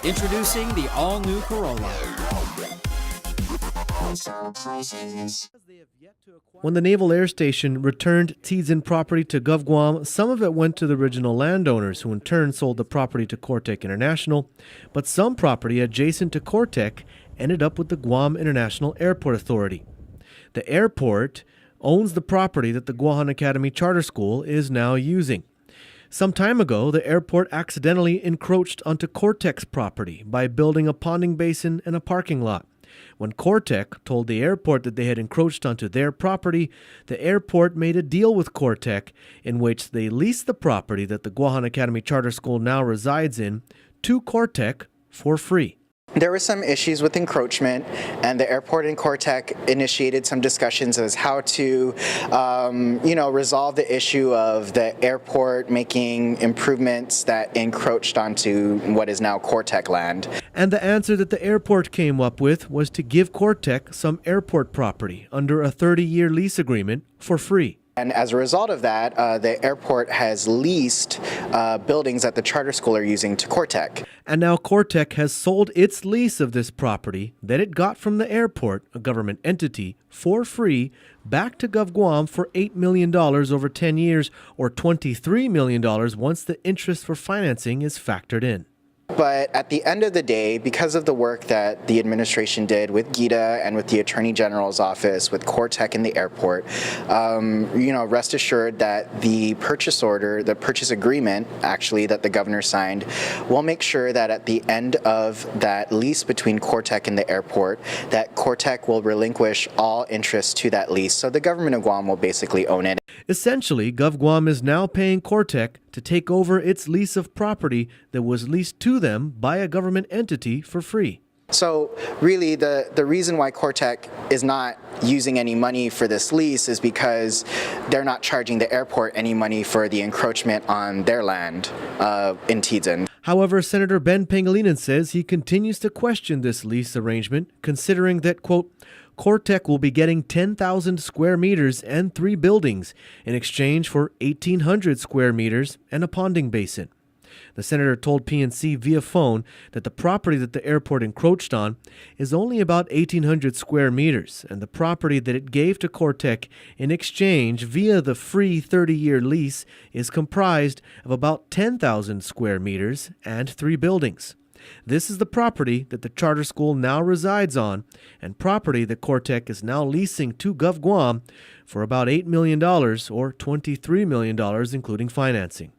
Introducing the all-new Corolla. When the Naval Air Station returned Tidzin property to GovGuam, some of it went to the original landowners, who in turn sold the property to Cortec International, but some property adjacent to Cortec ended up with the Guam International Airport Authority. The airport owns the property that the Guahan Academy Charter School is now using. Some time ago, the airport accidentally encroached onto Cortec's property by building a ponding basin and a parking lot. When Cortec told the airport that they had encroached onto their property, the airport made a deal with Cortec in which they leased the property that the Guahan Academy Charter School now resides in to Cortec for free. There were some issues with encroachment, and the airport and Cortec initiated some discussions as how to, resolve the issue of the airport making improvements that encroached onto what is now Cortec land. And the answer that the airport came up with was to give Cortec some airport property under a 30-year lease agreement for free. And as a result of that, the airport has leased buildings that the charter school are using to Cortec. And now Cortec has sold its lease of this property that it got from the airport, a government entity, for free back to GovGuam for $8 million over 10 years, or $23 million once the interest for financing is factored in. But at the end of the day, because of the work that the administration did with GITA and with the Attorney General's office, with Cortec and the airport, rest assured that the purchase order, the purchase agreement, actually, that the governor signed, will make sure that at the end of that lease between Cortec and the airport, that Cortec will relinquish all interest to that lease. So the government of Guam will basically own it. Essentially, GovGuam is now paying Cortec to take over its lease of property that was leased to them by a government entity for free. So really the reason why Cortec is not using any money for this lease is because they're not charging the airport any money for the encroachment on their land in Tidzin. However, Senator Ben Pangilinan says he continues to question this lease arrangement, considering that, quote, Cortec will be getting 10,000 square meters and 3 buildings in exchange for 1,800 square meters and a ponding basin. The senator told PNC via phone that the property that the airport encroached on is only about 1,800 square meters, and the property that it gave to Cortec in exchange via the free 30-year lease is comprised of about 10,000 square meters and 3 buildings. This is the property that the charter school now resides on, and property that Cortec is now leasing to GovGuam for about $8 million or $23 million, including financing.